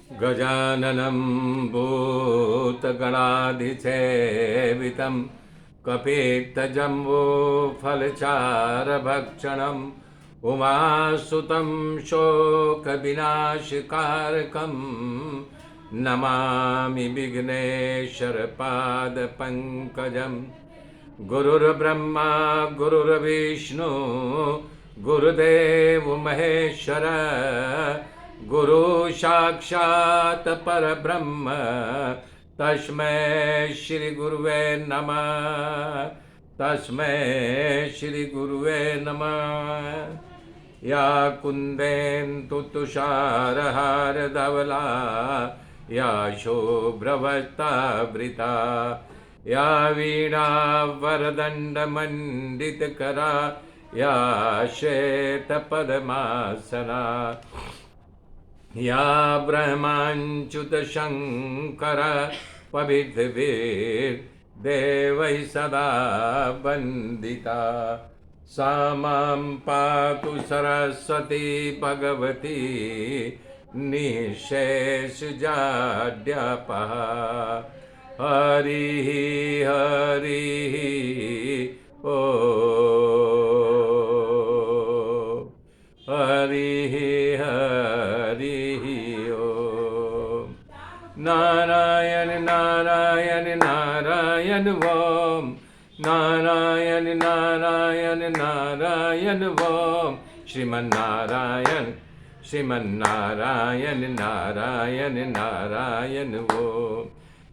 गजाननं भूतगणाधिसेवितं कपित्थजम्बूफलचारभक्षणम् उमासुतं शोकविनाशकारकं नमामि विघ्नेश्वरपादपङ्कजम्। गुरुर्ब्रह्मा गुरुर्विष्णु गुरुदेव महेश्वर गुरु साक्षात् परब्रह्म तस्मै श्री गुरुवे नमः। तस्मै श्री गुरुवे नमः। या कुन्देन्दु तुषारहार धवला या शुभ्रवस्त्रावृता या वीणा वरदण्डमण्डितकरा या श्वेतपद्मासना या ब्रह्माच्युतशङ्कर पवित्रैर्देवैः सदा वन्दिता। सा मां पातु सरस्वती भगवती निःशेषजाड्यापः। हरिः हरिः ओ हरिः हरिः ओ। नारायण नारायण नारायण ओम नारायण नारायण नारायण ओम। श्रीमन्नारायण श्रीमन्नारायण नारायण नारायण ओम।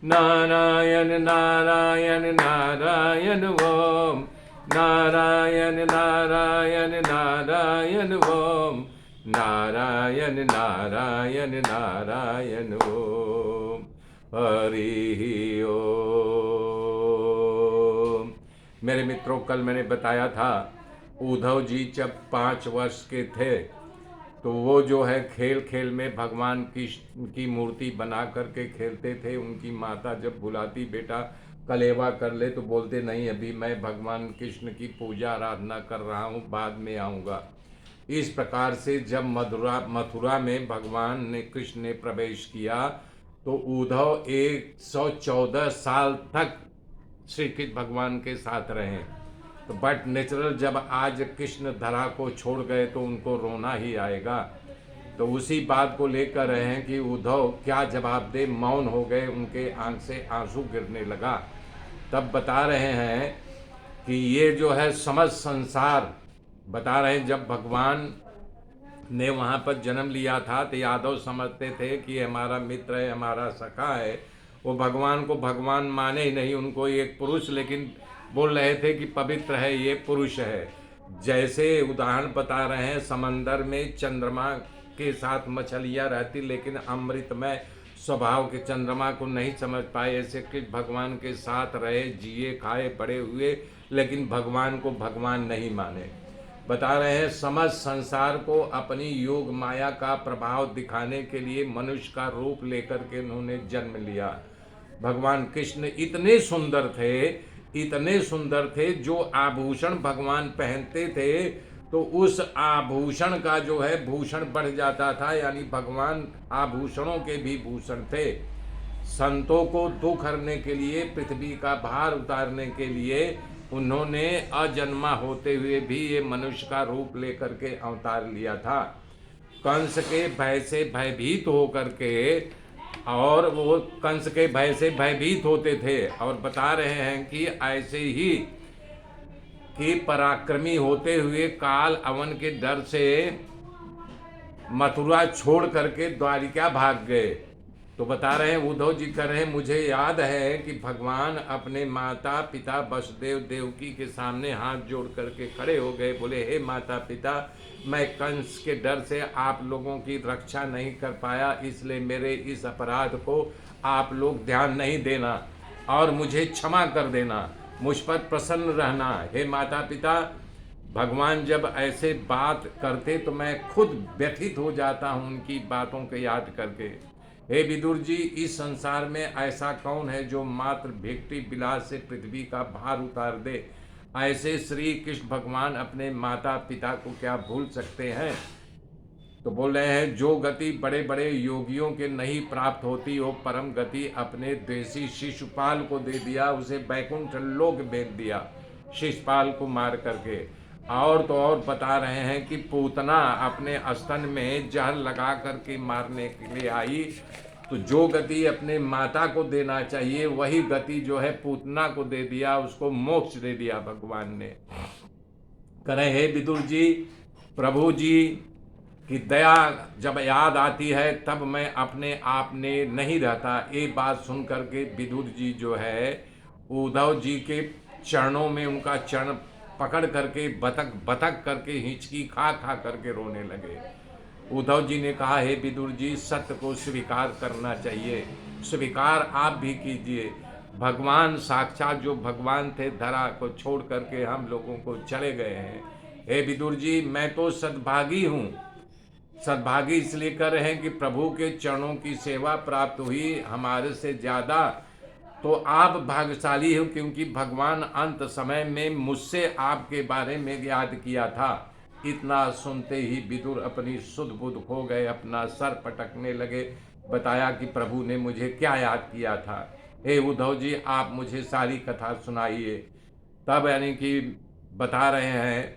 नारायण नारायण नारायण ओम नारायण नारायण नारायण ओम नारायण नारायण नारायण ओम। हरि ओम। मेरे मित्रों, कल मैंने बताया था उद्धव जी जब 5 वर्ष के थे तो वो जो है खेल खेल में भगवान कृष्ण की मूर्ति बना करके खेलते थे। उनकी माता जब बुलाती बेटा कलेवा कर ले तो बोलते नहीं, अभी मैं भगवान कृष्ण की पूजा आराधना कर रहा हूँ, बाद में आऊँगा। इस प्रकार से जब मथुरा में भगवान ने कृष्ण ने प्रवेश किया तो उद्धव 114 साल तक श्री कृष्ण भगवान के साथ रहे। तो बट नेचुरल जब आज कृष्ण धरा को छोड़ गए तो उनको रोना ही आएगा। तो उसी बात को लेकर रहे हैं कि उद्धव क्या जवाब दे, मौन हो गए, उनके आंख से आंसू गिरने लगा। तब बता रहे हैं कि ये जो है समस्त संसार, बता रहे हैं जब भगवान ने वहाँ पर जन्म लिया था तो यादव समझते थे कि हमारा मित्र है, हमारा सखा है। वो भगवान को भगवान माने ही नहीं, उनको एक पुरुष लेकिन बोल रहे थे कि पवित्र है, ये पुरुष है। जैसे उदाहरण बता रहे हैं, समंदर में चंद्रमा के साथ मछलियाँ रहती लेकिन अमृतमय स्वभाव के चंद्रमा को नहीं समझ पाए। ऐसे कृष्ण भगवान के साथ रहे, जिए खाए बड़े हुए, लेकिन भगवान को भगवान नहीं माने। बता रहे हैं समस्त संसार को अपनी योग माया का प्रभाव दिखाने के लिए मनुष्य का रूप लेकर के उन्होंने जन्म लिया। भगवान कृष्ण इतने सुंदर थे, जो आभूषण भगवान पहनते थे तो उस आभूषण का जो है भूषण बढ़ जाता था, यानी भगवान आभूषणों के भी भूषण थे। संतों को दुख हरने के लिए, पृथ्वी का भार उतारने के लिए उन्होंने अजन्मा होते हुए भी ये मनुष्य का रूप लेकर के अवतार लिया था। कंस के भय से भयभीत होकर के, और वो कंस के भय से भयभीत होते थे। और बता रहे हैं कि ऐसे ही कि पराक्रमी होते हुए काल अवन के डर से मथुरा छोड़ करके द्वारिका भाग गए। तो बता रहे हैं उद्धव जी कह रहे हैं, मुझे याद है कि भगवान अपने माता पिता वसुदेव देवकी के सामने हाथ जोड़ करके खड़े हो गए, बोले हे माता पिता, मैं कंस के डर से आप लोगों की रक्षा नहीं कर पाया, इसलिए मेरे इस अपराध को आप लोग ध्यान नहीं देना और मुझे क्षमा कर देना, मुझ पर प्रसन्न रहना। हे माता पिता, भगवान जब ऐसे बात करते तो मैं खुद व्यथित हो जाता हूँ उनकी बातों को याद करके। हे विदुर जी, इस संसार में ऐसा कौन है जो मात्र भेक्टी विलास से पृथ्वी का भार उतार दे। ऐसे श्री कृष्ण भगवान अपने माता पिता को क्या भूल सकते हैं। तो बोल रहे हैं जो गति बड़े बड़े योगियों के नहीं प्राप्त होती, वो परम गति अपने देसी शिशुपाल को दे दिया, उसे बैकुंठ लोक भेज दिया शिशुपाल को मार करके। और तो और बता रहे हैं कि पूतना अपने स्तन में जहर लगा करके मारने के लिए आई, तो जो गति अपने माता को देना चाहिए वही गति जो है पूतना को दे दिया, उसको मोक्ष दे दिया भगवान ने। करें हे विदुर जी, प्रभु जी की दया जब याद आती है तब मैं अपने आप ने नहीं रहता। ये बात सुन करके विदुर जी जो है उद्धव जी के चरणों में उनका चरण पकड़ करके बतक बतक करके हिचकी खा खा करके रोने लगे। उद्धव जी ने कहा, हे विदुर जी, सत्य को स्वीकार करना चाहिए, स्वीकार आप भी कीजिए। भगवान साक्षात जो भगवान थे धरा को छोड़ करके हम लोगों को चले गए हैं। हे विदुर जी, मैं तो सद्भागी हूँ। सद्भागी इसलिए कर रहे हैं कि प्रभु के चरणों की सेवा प्राप्त हुई, हमारे से ज़्यादा तो आप भाग्यशाली हो, क्योंकि भगवान अंत समय में मुझसे आपके बारे में याद किया था। इतना सुनते ही विदुर अपनी सुध बुध खो गए, अपना सर पटकने लगे। बताया कि प्रभु ने मुझे क्या याद किया था। हे उद्धव जी, आप मुझे सारी कथा सुनाइए। तब यानी कि बता रहे हैं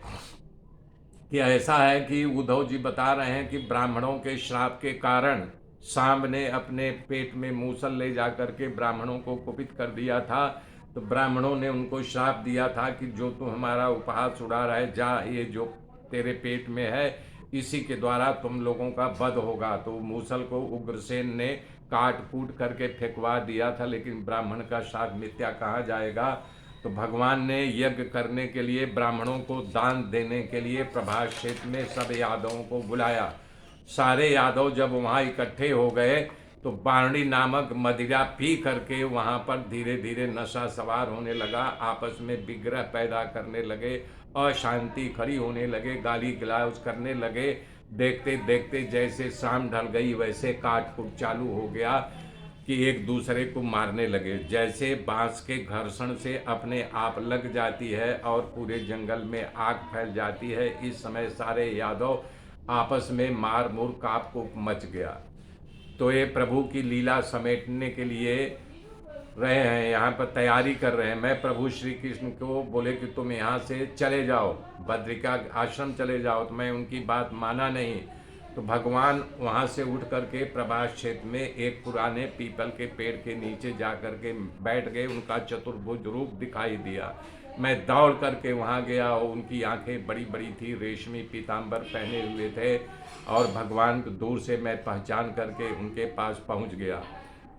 कि ऐसा है कि उद्धव जी बता रहे हैं कि ब्राह्मणों के श्राप के कारण सांब ने अपने पेट में मूसल ले जा करके ब्राह्मणों को कुपित कर दिया था। तो ब्राह्मणों ने उनको श्राप दिया था कि जो तू हमारा उपहास उड़ा रहा है, जा, ये जो तेरे पेट में है इसी के द्वारा तुम लोगों का वध होगा। तो मूसल को उग्रसेन ने काट कूट करके फेंकवा दिया था, लेकिन ब्राह्मण का श्राप मिथ्या कहा जाएगा। तो भगवान ने यज्ञ करने के लिए, ब्राह्मणों को दान देने के लिए प्रभास क्षेत्र में सब यादवों को बुलाया। सारे यादव जब वहाँ इकट्ठे हो गए तो बारणी नामक मदिरा पी करके वहाँ पर धीरे धीरे नशा सवार होने लगा, आपस में विग्रह पैदा करने लगे, अशांति खड़ी होने लगे, गाली गलौज करने लगे। देखते देखते जैसे शाम ढल गई वैसे काट कूट चालू हो गया कि एक दूसरे को मारने लगे। जैसे बांस के घर्षण से अपने आप लग जाती है और पूरे जंगल में आग फैल जाती है, इस समय सारे यादव आपस में मार मुर काप कूप मच गया। तो ये प्रभु की लीला समेटने के लिए रहे हैं, यहाँ पर तैयारी कर रहे हैं। मैं प्रभु श्री कृष्ण को बोले कि तुम यहाँ से चले जाओ, बद्रिका आश्रम चले जाओ, तो मैं उनकी बात माना नहीं। तो भगवान वहाँ से उठ करके प्रभास क्षेत्र में एक पुराने पीपल के पेड़ के नीचे जा करके बैठ गए। उनका चतुर्भुज रूप दिखाई दिया। मैं दौड़ करके वहाँ गया और उनकी आंखें बड़ी बड़ी थी, रेशमी पीताम्बर पहने हुए थे, और भगवान को दूर से मैं पहचान करके उनके पास पहुँच गया।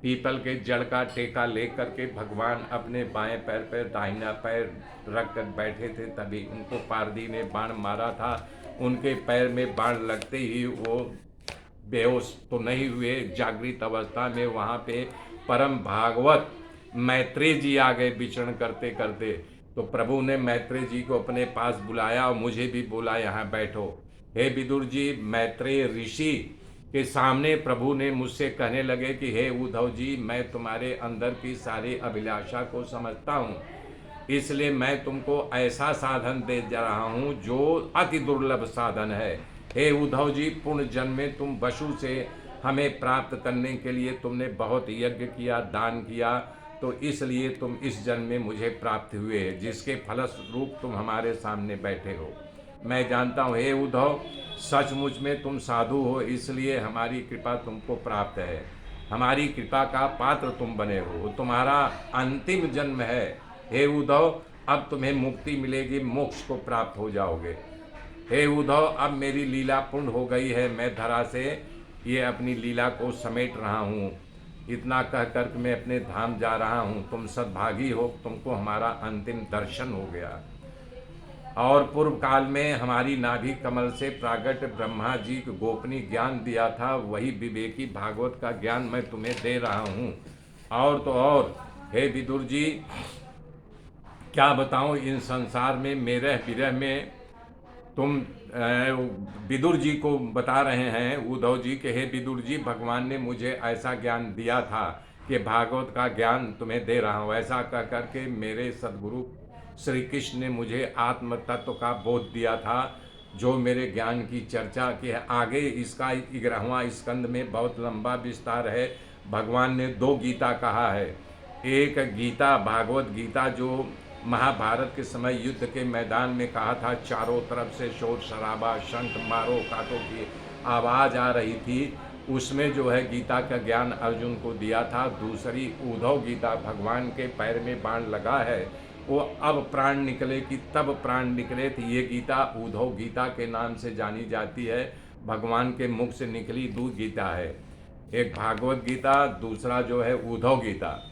पीपल के जड़ का टेका ले करके भगवान अपने बाएं पैर पर दाहिना पैर रख कर बैठे थे। तभी उनको पारदी ने बाण मारा था। उनके पैर में बाण लगते ही वो बेहोश तो नहीं हुए, जागृत अवस्था में वहाँ पे परम भागवत मैत्रेय जी आ गए विचरण करते करते। तो प्रभु ने मैत्रेय जी को अपने पास बुलाया और मुझे भी बोला, यहाँ बैठो। हे विदुर जी, मैत्रेय ऋषि के सामने प्रभु ने मुझसे कहने लगे कि हे उद्धव जी, मैं तुम्हारे अंदर की सारी अभिलाषा को समझता हूँ, इसलिए मैं तुमको ऐसा साधन दे जा रहा हूँ जो अति दुर्लभ साधन है। हे उद्धव जी, पूर्ण जन्म में तुम वसु से हमें प्राप्त करने के लिए तुमने बहुत यज्ञ किया, दान किया, तो इसलिए तुम इस जन्म में मुझे प्राप्त हुए, जिसके फलस्वरूप तुम हमारे सामने बैठे हो। मैं जानता हूँ हे उद्धव, सचमुच में तुम साधु हो, इसलिए हमारी कृपा तुमको प्राप्त है। हमारी कृपा का पात्र तुम बने हो, तुम्हारा अंतिम जन्म है। हे उद्धव, अब तुम्हें मुक्ति मिलेगी, मोक्ष को प्राप्त हो जाओगे। हे उद्धव, अब मेरी लीला पूर्ण हो गई है, मैं धरा से ये अपनी लीला को समेट रहा हूँ। इतना कह कर मैं अपने धाम जा रहा हूँ। तुम सद्भागी हो, तुमको हमारा अंतिम दर्शन हो गया। और पूर्व काल में हमारी नाभि कमल से प्रागट ब्रह्मा जी को गोपनीय ज्ञान दिया था, वही विवेकी भागवत का ज्ञान मैं तुम्हें दे रहा हूँ। और तो और हे विदुर जी, क्या बताऊँ, इन संसार में मेरे विरह में तुम विदुर जी को बता रहे हैं उद्धव जी के, हे विदुर जी, भगवान ने मुझे ऐसा ज्ञान दिया था कि भागवत का ज्ञान तुम्हें दे रहा हूँ। ऐसा कह करके मेरे सद्गुरु श्री कृष्ण ने मुझे आत्म तत्व का बोध दिया था। जो मेरे ज्ञान की चर्चा की है। आगे इसका 11वां स्कंद में बहुत लंबा विस्तार है। भगवान ने 2 गीता कहा है। एक गीता भागवत गीता जो महाभारत के समय युद्ध के मैदान में कहा था, चारों तरफ से शोर शराबा, शंख मारो काटो की आवाज़ आ रही थी, उसमें जो है गीता का ज्ञान अर्जुन को दिया था। दूसरी उद्धव गीता, भगवान के पैर में बाण लगा है, वो अब प्राण निकले कि तब प्राण निकले, तो ये गीता उद्धव गीता के नाम से जानी जाती है। भगवान के मुख से निकली 2 गीता है, एक भागवत गीता, दूसरा जो है उद्धव गीता।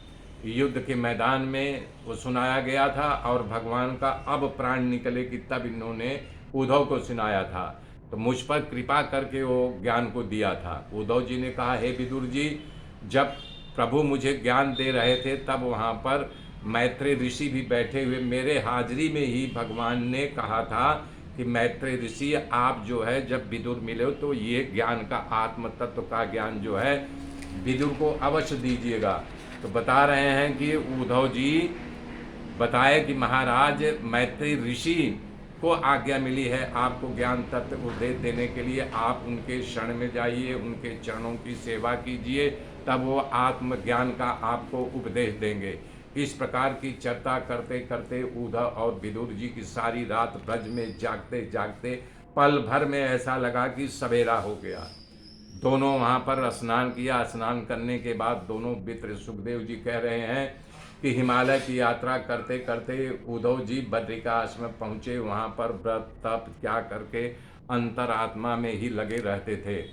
युद्ध के मैदान में वो सुनाया गया था और भगवान का अब प्राण निकले कि तब इन्होंने उद्धव को सुनाया था। तो मुझ पर कृपा करके वो ज्ञान को दिया था। उद्धव जी ने कहा, हे विदुर जी, जब प्रभु मुझे ज्ञान दे रहे थे तब वहाँ पर मैत्रेय ऋषि भी बैठे हुए, मेरे हाजिरी में ही भगवान ने कहा था कि मैत्रेय ऋषि आप जो है जब विदुर मिले हो तो ये ज्ञान का, आत्म तत्व का ज्ञान जो है विदुर को अवश्य दीजिएगा। तो बता रहे हैं कि उद्धव जी बताए कि महाराज मैत्रेय ऋषि को आज्ञा मिली है आपको ज्ञान तत्व उपदेश देने के लिए, आप उनके शरण में जाइए, उनके चरणों की सेवा कीजिए, तब वो आत्मज्ञान का आपको उपदेश देंगे। इस प्रकार की चर्चा करते करते उद्धव और विदुर जी की सारी रात ब्रज में जागते जागते पल भर में ऐसा लगा कि सवेरा हो गया। दोनों वहाँ पर स्नान किया। स्नान करने के बाद दोनों मित्र सुखदेव जी कह रहे हैं कि हिमालय की यात्रा करते करते उद्धव जी बद्रिकाश्रम में पहुँचे। वहाँ पर व्रत तप क्या करके अंतरात्मा में ही लगे रहते थे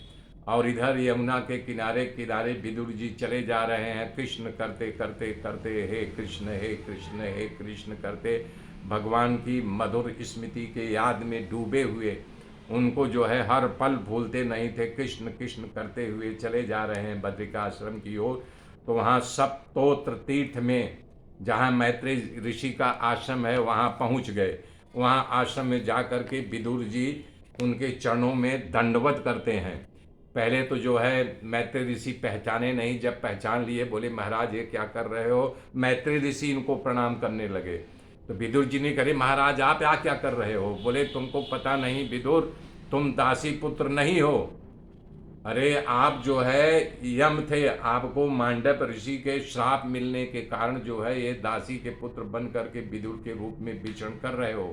और इधर यमुना के किनारे किनारे विदुर जी चले जा रहे हैं, कृष्ण करते करते करते हे कृष्ण हे कृष्ण हे कृष्ण करते भगवान की मधुर स्मृति के याद में डूबे हुए, उनको जो है हर पल भूलते नहीं थे, कृष्ण कृष्ण करते हुए चले जा रहे हैं बद्रिकाश्रम की ओर। तो वहाँ सप्तोत्र तीर्थ में जहाँ मैत्रेय ऋषि का आश्रम है वहाँ पहुँच गए। वहाँ आश्रम में जा कर के विदुर जी उनके चरणों में दंडवत करते हैं। पहले तो जो है मैत्रेय ऋषि पहचाने नहीं, जब पहचान लिए बोले महाराज ये क्या कर रहे हो। मैत्रेय ऋषि इनको प्रणाम करने लगे तो विदुर जी ने कहे महाराज आप क्या कर रहे हो। बोले तुमको पता नहीं विदुर, तुम दासी पुत्र नहीं हो, अरे आप जो है यम थे, आपको मांडव ऋषि के श्राप मिलने के कारण जो है ये दासी के पुत्र बन करके विदुर के रूप में विचरण कर रहे हो।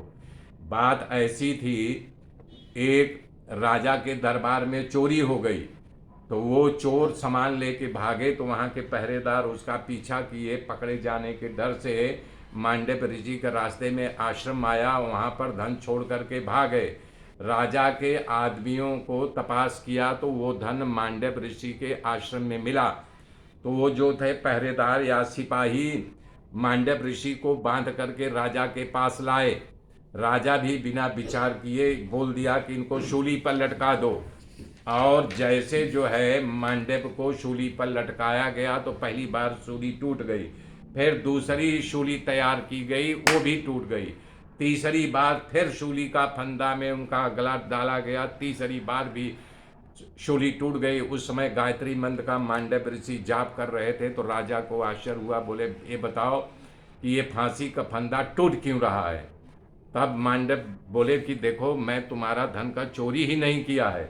बात ऐसी थी, एक राजा के दरबार में चोरी हो गई तो वो चोर सामान लेके भागे तो वहाँ के पहरेदार उसका पीछा किए, पकड़े जाने के डर से मांडव ऋषि के रास्ते में आश्रम आया, वहाँ पर धन छोड़ करके भागे। राजा के आदमियों को तपास किया तो वो धन मांडव ऋषि के आश्रम में मिला। तो वो जो थे पहरेदार या सिपाही मांडव ऋषि को बांध करके राजा के पास लाए। राजा भी बिना विचार किए बोल दिया कि इनको शूली पर लटका दो। और जैसे जो है मांडव को शूली पर लटकाया गया तो पहली बार शूली टूट गई, फिर दूसरी शूली तैयार की गई, वो भी टूट गई। तीसरी बार फिर शूली का फंदा में उनका गला डाला गया, तीसरी बार भी शूली टूट गई। उस समय गायत्री मंत्र का मांडव ऋषि जाप कर रहे थे तो राजा को आश्चर्य हुआ, बोले ये बताओ कि ये फांसी का फंदा टूट क्यों रहा है। तब मांडव बोले कि देखो मैं तुम्हारा धन का चोरी ही नहीं किया है।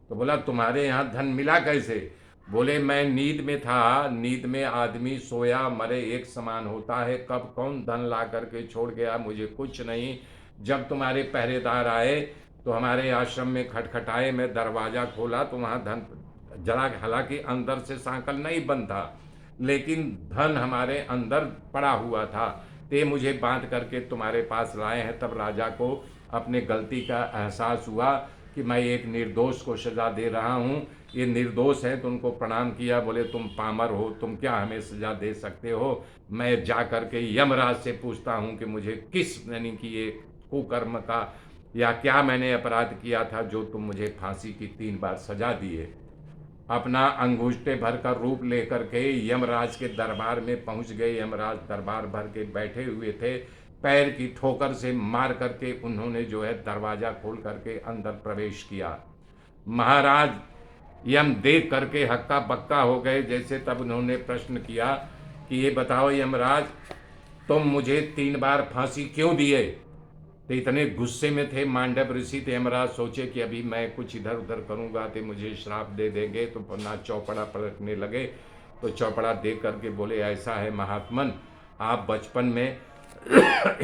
तो बोला तुम्हारे यहाँ धन मिला कैसे। बोले मैं नींद में था, नींद में आदमी सोया मरे एक समान होता है, कब कौन धन ला करके छोड़ गया मुझे कुछ नहीं। जब तुम्हारे पहरेदार आए तो हमारे आश्रम में खटखटाए, मैं दरवाज़ा खोला तो वहाँ धन जला, हालांकि अंदर से सांकल नहीं बंद था लेकिन धन हमारे अंदर पड़ा हुआ था, ते मुझे बांध करके तुम्हारे पास लाए हैं। तब राजा को अपने गलती का एहसास हुआ कि मैं एक निर्दोष को सज़ा दे रहा हूँ, ये निर्दोष है। तो उनको प्रणाम किया, बोले तुम पामर हो, तुम क्या हमें सज़ा दे सकते हो। मैं जा कर के यमराज से पूछता हूँ कि मुझे किस यानी कि ये कुकर्म का या क्या मैंने अपराध किया था जो तुम मुझे फांसी की 3 बार सज़ा दिए। अपना अंगूठे भर का रूप लेकर के यमराज के दरबार में पहुंच गए। यमराज दरबार भर के बैठे हुए थे, पैर की ठोकर से मार करके उन्होंने जो है दरवाज़ा खोल करके अंदर प्रवेश किया। महाराज यम देख करके हक्का बक्का हो गए जैसे। तब उन्होंने प्रश्न किया कि ये बताओ यमराज, तुम मुझे 3 बार फांसी क्यों दिए। तो इतने गुस्से में थे मांडव ऋषि थे, यमराज सोचे कि अभी मैं कुछ इधर उधर करूँगा तो मुझे श्राप दे देंगे, तो ना चौपड़ा पलटने लगे। तो चौपड़ा देख करके बोले, ऐसा है महात्मन, आप बचपन में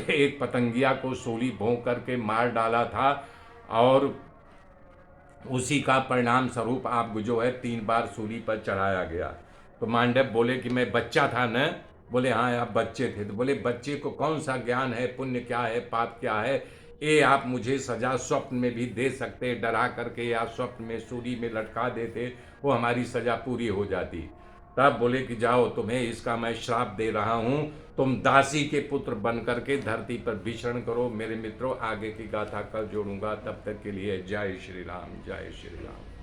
एक पतंगिया को सूली भोंक करके मार डाला था और उसी का परिणाम स्वरूप आप जो है 3 बार सूली पर चढ़ाया गया। तो मांडव बोले कि मैं बच्चा था न? बोले हाँ आप बच्चे थे। तो बोले बच्चे को कौन सा ज्ञान है, पुण्य क्या है, पाप क्या है, ये आप मुझे सजा स्वप्न में भी दे सकते, डरा करके या स्वप्न में सूली में लटका देते, वो हमारी सजा पूरी हो जाती। तब बोले कि जाओ, तुम्हें इसका मैं श्राप दे रहा हूँ, तुम दासी के पुत्र बन करके धरती पर विचरण करो। मेरे मित्रों, आगे की गाथा कल जोड़ूंगा, तब तक के लिए जय श्री राम, जय श्री राम।